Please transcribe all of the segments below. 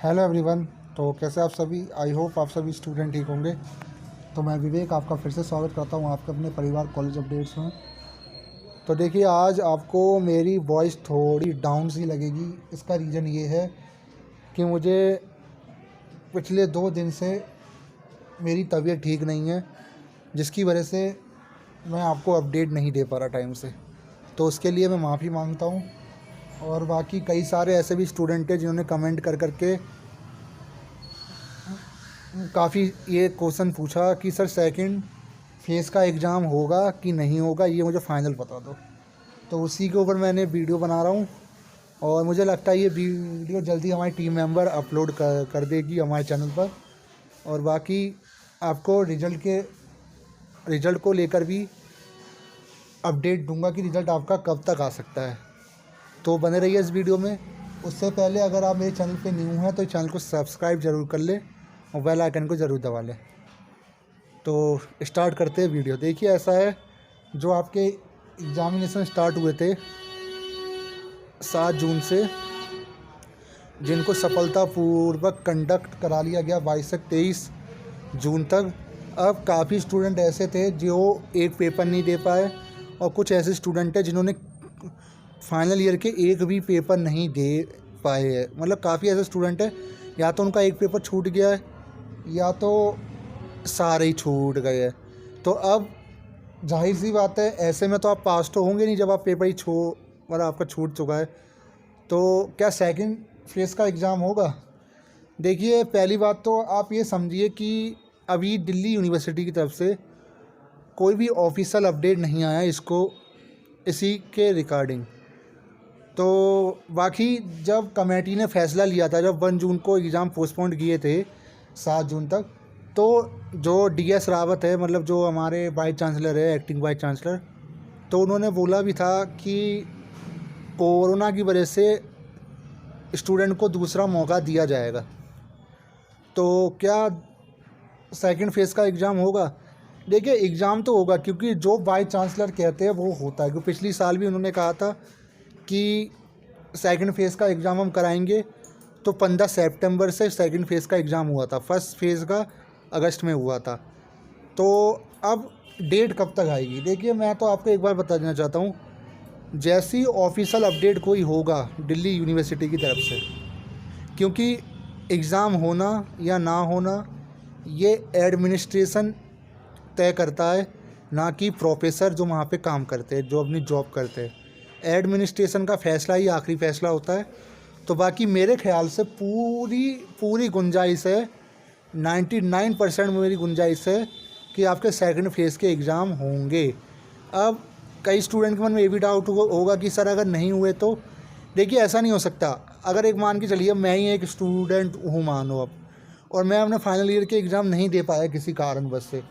Hello everyone. तो कैसे आप सभी? आई होप आप सभी स्टूडेंट ठीक होंगे। तो मैं विवेक आपका फिर से स्वागत करता हूँ आपके अपने परिवार कॉलेज अपडेट्स में। तो देखिए, आज आपको मेरी वॉइस थोड़ी डाउन सी लगेगी। इसका रीज़न ये है कि मुझे पिछले 2 दिन से मेरी तबीयत ठीक नहीं है, जिसकी वजह से मैं आपको अपडेट नहीं दे पा रहा टाइम से। तो उसके लिए मैं माफ़ी मांगता हूँ। और बाकी कई सारे ऐसे भी स्टूडेंट हैं जिन्होंने कमेंट कर करके काफ़ी ये क्वेश्चन पूछा कि सर सेकंड फेज़ का एग्ज़ाम होगा कि नहीं होगा, ये मुझे फ़ाइनल बता दो। तो उसी के ऊपर मैंने वीडियो बना रहा हूँ और मुझे लगता है ये वीडियो जल्दी हमारी टीम मेंबर अपलोड कर देगी हमारे चैनल पर। और बाकी आपको रिज़ल्ट को लेकर भी अपडेट दूंगा कि रिज़ल्ट आपका कब तक आ सकता है। तो बने रहिए इस वीडियो में। उससे पहले अगर आप मेरे चैनल पे न्यू हैं तो चैनल को सब्सक्राइब ज़रूर कर लें और बेल आइकन को ज़रूर दबा लें। तो स्टार्ट करते हैं वीडियो। देखिए, ऐसा है, जो आपके एग्ज़ामिनेशन स्टार्ट हुए थे 7 जून से, जिनको सफलतापूर्वक कंडक्ट करा लिया गया 22 से 23 जून तक। अब काफ़ी स्टूडेंट ऐसे थे जो एक पेपर नहीं दे पाए और कुछ ऐसे स्टूडेंट हैं जिन्होंने फाइनल ईयर के एक भी पेपर नहीं दे पाए हैं। मतलब काफ़ी ऐसे स्टूडेंट हैं, या तो उनका एक पेपर छूट गया है या तो सारे ही छूट गए हैं। तो अब जाहिर सी बात है, ऐसे में तो आप पास तो होंगे नहीं जब आप पेपर ही मतलब आपका छूट चुका है। तो क्या सेकंड फेज़ का एग्ज़ाम होगा? देखिए, पहली बात तो आप ये समझिए कि अभी दिल्ली यूनिवर्सिटी की तरफ से कोई भी ऑफिशियल अपडेट नहीं आया इसी के रिगार्डिंग। तो बाकी जब कमेटी ने फ़ैसला लिया था, जब 1 जून को एग्ज़ाम पोस्टपोन किए थे 7 जून तक, तो जो DS रावत है, मतलब जो हमारे वाइस चांसलर है, एक्टिंग वाइस चांसलर, तो उन्होंने बोला भी था कि कोरोना की वजह से स्टूडेंट को दूसरा मौका दिया जाएगा। तो क्या सेकंड फेज़ का एग्ज़ाम होगा? देखिए, एग्ज़ाम तो होगा, क्योंकि जो वाइस चांसलर कहते हैं वो होता है। क्योंकि पिछली साल भी उन्होंने कहा था कि सेकंड फेज़ का एग्ज़ाम हम कराएंगे। तो 15 सितंबर से सेकंड फेज़ का एग्ज़ाम हुआ था, फर्स्ट फेज़ का अगस्त में हुआ था। तो अब डेट कब तक आएगी? देखिए, मैं तो आपको एक बार बता देना चाहता हूँ, जैसी ऑफिशियल अपडेट कोई होगा दिल्ली यूनिवर्सिटी की तरफ से, क्योंकि एग्ज़ाम होना या ना होना ये एडमिनिस्ट्रेशन तय करता है, ना कि प्रोफेसर जो वहाँ पे काम करते हैं, जो अपनी जॉब करते हैं। एडमिनिस्ट्रेशन का फ़ैसला ही आखिरी फ़ैसला होता है। तो बाकी मेरे ख़्याल से पूरी गुंजाइश है, 99% मेरी गुंजाइश है कि आपके सेकंड फेज़ के एग्ज़ाम होंगे। अब कई स्टूडेंट के मन में ये भी डाउट होगा कि सर अगर नहीं हुए तो? देखिए, ऐसा नहीं हो सकता। अगर एक मान के चलिए मैं ही एक स्टूडेंट हूँ, मानो अब, और मैं अपने फाइनल ईयर के एग्ज़ाम नहीं दे पाया किसी कारणवश से,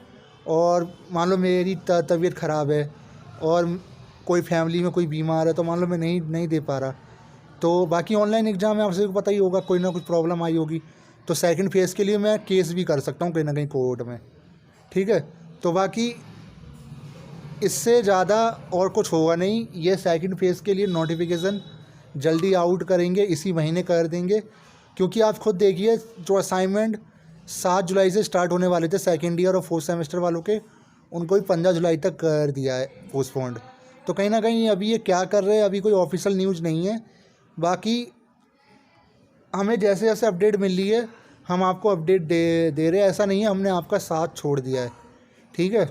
और मान लो मेरी तबीयत ख़राब है और कोई फैमिली में कोई बीमार है, तो मान लो मैं नहीं दे पा रहा, तो बाकी ऑनलाइन एग्ज़ाम है, आप सभी को पता ही होगा, कोई ना कुछ प्रॉब्लम आई होगी। तो सेकंड फेज़ के लिए मैं केस भी कर सकता हूँ कहीं ना कहीं कोर्ट में, ठीक है। तो बाकी इससे ज़्यादा और कुछ होगा नहीं। ये सेकंड फेज़ के लिए नोटिफिकेशन जल्दी आउट करेंगे, इसी महीने कर देंगे। क्योंकि आप खुद देखिए, जो असाइनमेंट 7 जुलाई से स्टार्ट होने वाले थे सेकेंड ईयर और 4th सेमेस्टर वालों के, उनको भी 15 जुलाई तक कर दिया है पोस्टपोन्ड। तो कहीं ना कहीं अभी ये क्या कर रहे हैं, अभी कोई ऑफिशियल न्यूज़ नहीं है। बाकी हमें जैसे जैसे अपडेट मिल रही है हम आपको अपडेट दे रहे हैं। ऐसा नहीं है हमने आपका साथ छोड़ दिया है, ठीक है।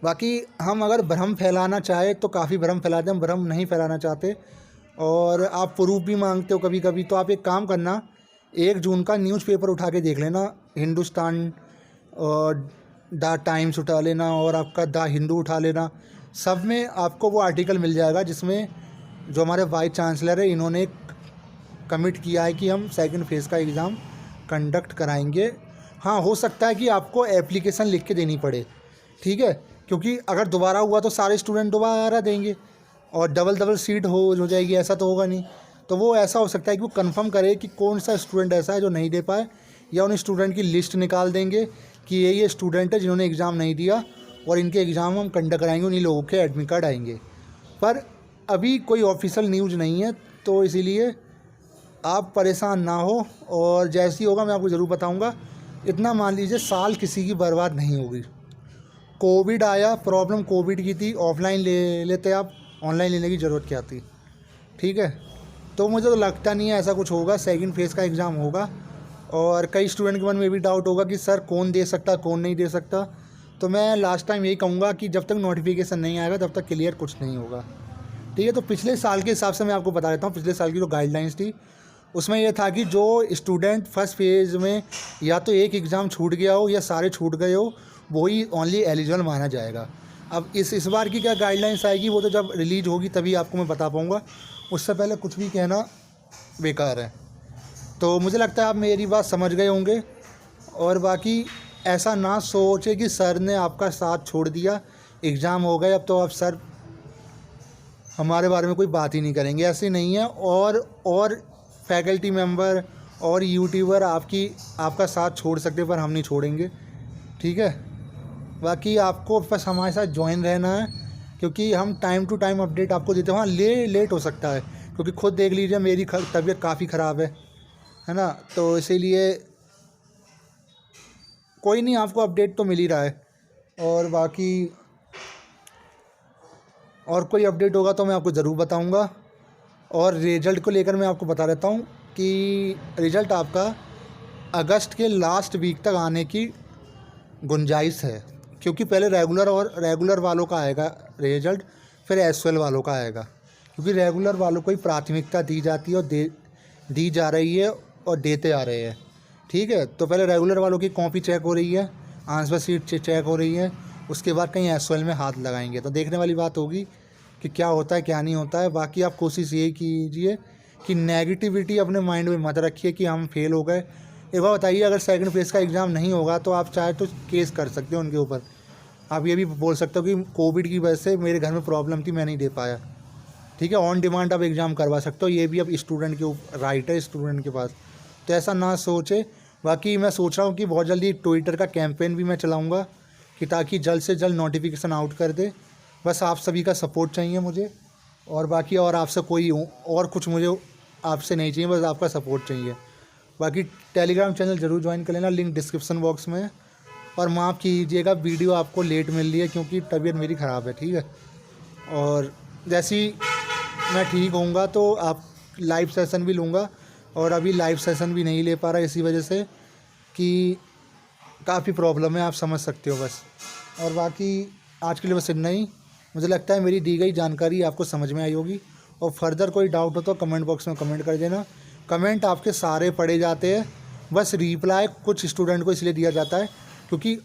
बाकी हम अगर भ्रम फैलाना चाहे तो काफ़ी भ्रम फैलाते हैं, हम भ्रम नहीं फैलाना चाहते। और आप प्रूफ भी मांगते हो कभी कभी, तो आप एक काम करना, 1 जून का न्यूज़पेपर उठा के देख लेना, हिंदुस्तान और द टाइम्स उठा लेना और आपका द हिंदू उठा लेना। सब में आपको वो आर्टिकल मिल जाएगा जिसमें जो हमारे वाइस चांसलर है, इन्होंने कमिट किया है कि हम सेकंड फेज़ का एग्ज़ाम कंडक्ट कराएंगे। हाँ, हो सकता है कि आपको एप्लीकेशन लिख के देनी पड़े, ठीक है, क्योंकि अगर दोबारा हुआ तो सारे स्टूडेंट दोबारा देंगे और डबल सीट हो जाएगी, ऐसा तो होगा नहीं। तो वो ऐसा हो सकता है कि वो कंफर्म करे कि कौन सा स्टूडेंट ऐसा है जो नहीं दे पाए, या उन स्टूडेंट की लिस्ट निकाल देंगे कि ये स्टूडेंट है जिन्होंने एग्ज़ाम नहीं दिया और इनके एग्ज़ाम हम कंडक्ट कराएंगे, उन्हीं लोगों के एडमिट कार्ड आएंगे। पर अभी कोई ऑफिशियल न्यूज़ नहीं है, तो इसीलिए आप परेशान ना हो, और जैसे ही होगा मैं आपको ज़रूर बताऊंगा। इतना मान लीजिए साल किसी की बर्बाद नहीं होगी। कोविड आया, प्रॉब्लम कोविड की थी, ऑफलाइन ले लेते आप, ऑनलाइन लेने की ज़रूरत क्या थी, ठीक है। तो मुझे तो लगता नहीं है ऐसा कुछ होगा, सेकंड फेज़ का एग्ज़ाम होगा। और कई स्टूडेंट के मन में भी डाउट होगा कि सर कौन दे सकता, कौन नहीं दे सकता। तो मैं लास्ट टाइम यही कहूँगा कि जब तक नोटिफिकेशन नहीं आएगा तब तक क्लियर कुछ नहीं होगा, ठीक है। तो पिछले साल के हिसाब से मैं आपको बता देता हूँ, पिछले साल की जो गाइडलाइंस थी उसमें यह था कि जो स्टूडेंट फर्स्ट फेज़ में या तो एक एग्ज़ाम छूट गया हो या सारे छूट गए हो, वही ओनली एलिजिबल माना जाएगा। अब इस बार की क्या गाइडलाइंस आएगी वो तो जब रिलीज होगी तभी आपको मैं बता पाऊँगा, उससे पहले कुछ भी कहना बेकार है। तो मुझे लगता है आप मेरी बात समझ गए होंगे। और बाकी ऐसा ना सोचे कि सर ने आपका साथ छोड़ दिया, एग्ज़ाम हो गए अब तो आप सर हमारे बारे में कोई बात ही नहीं करेंगे, ऐसे नहीं है। और फैकल्टी मेंबर और यूट्यूबर आपका साथ छोड़ सकते पर हम नहीं छोड़ेंगे, ठीक है। बाकी आपको बस हमारे साथ ज्वाइन रहना है, क्योंकि हम टाइम टू टाइम अपडेट आपको देते हैं। हाँ लेट हो सकता है, क्योंकि खुद देख लीजिए मेरी तबीयत काफ़ी ख़राब है ना, तो इसीलिए कोई नहीं, आपको अपडेट तो मिल ही रहा है। और बाकी और कोई अपडेट होगा तो मैं आपको ज़रूर बताऊंगा। और रिज़ल्ट को लेकर मैं आपको बता देता हूँ कि रिज़ल्ट आपका अगस्त के लास्ट वीक तक आने की गुंजाइश है, क्योंकि पहले रेगुलर वालों का आएगा रिज़ल्ट, फिर एसएल वालों का आएगा, क्योंकि रेगुलर वालों को ही प्राथमिकता दी जाती है और दी जा रही है और देते आ रहे हैं, ठीक है। तो पहले रेगुलर वालों की कॉपी चेक हो रही है, आंसर शीट चेक हो रही है, उसके बाद कहीं एसएल में हाथ लगाएंगे, तो देखने वाली बात होगी कि क्या होता है क्या नहीं होता है। बाकी आप कोशिश यही कीजिए कि नेगेटिविटी अपने माइंड में मत रखिए कि हम फेल हो गए। एक बार बताइए, अगर सेकंड फेज़ का एग्ज़ाम नहीं होगा तो आप चाहे तो केस कर सकते हो उनके ऊपर। आप ये भी बोल सकते हो कि कोविड की वजह से मेरे घर में प्रॉब्लम थी, मैं नहीं दे पाया, ठीक है। ऑन डिमांड आप एग्ज़ाम करवा सकते हो, ये भी अब स्टूडेंट के ऊपर राइट है, स्टूडेंट के पास। तो ऐसा ना सोचे। बाकी मैं सोच रहा हूँ कि बहुत जल्दी ट्विटर का कैंपेन भी मैं चलाऊँगा कि ताकि जल्द से जल्द नोटिफिकेशन आउट कर दे। बस आप सभी का सपोर्ट चाहिए मुझे, और बाकी और आपसे कोई और कुछ मुझे आपसे नहीं चाहिए, बस आपका सपोर्ट चाहिए। बाकी टेलीग्राम चैनल ज़रूर ज्वाइन कर लेना, लिंक डिस्क्रिप्शन बॉक्स में है। और माफ़ कीजिएगा वीडियो आपको लेट मिल रही है, क्योंकि तबीयत मेरी ख़राब है, ठीक है। और जैसे ही मैं ठीक होऊंगा तो आप लाइव सेशन भी लूँगा, और अभी लाइव सेशन भी नहीं ले पा रहा इसी वजह से कि काफ़ी प्रॉब्लम है, आप समझ सकते हो बस। और बाकी आज के लिए बस इतना ही। मुझे लगता है मेरी दी गई जानकारी आपको समझ में आई होगी, और फर्दर कोई डाउट हो तो कमेंट बॉक्स में कमेंट कर देना। कमेंट आपके सारे पढ़े जाते हैं, बस रिप्लाई कुछ स्टूडेंट को इसलिए दिया जाता है क्योंकि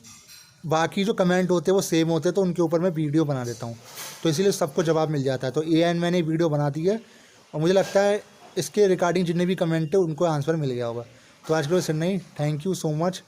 बाकी जो कमेंट होते हैं वो सेम होते हैं, तो उनके ऊपर मैं वीडियो बना देता हूँ, तो इसीलिए सबको जवाब मिल जाता है। तो एन मैंने वीडियो बना दी है, और मुझे लगता है इसके रिगार्डिंग जितने भी कमेंट है उनको आंसर मिल गया होगा। तो आज के लिए सिर्फ नहीं, थैंक यू सो मच।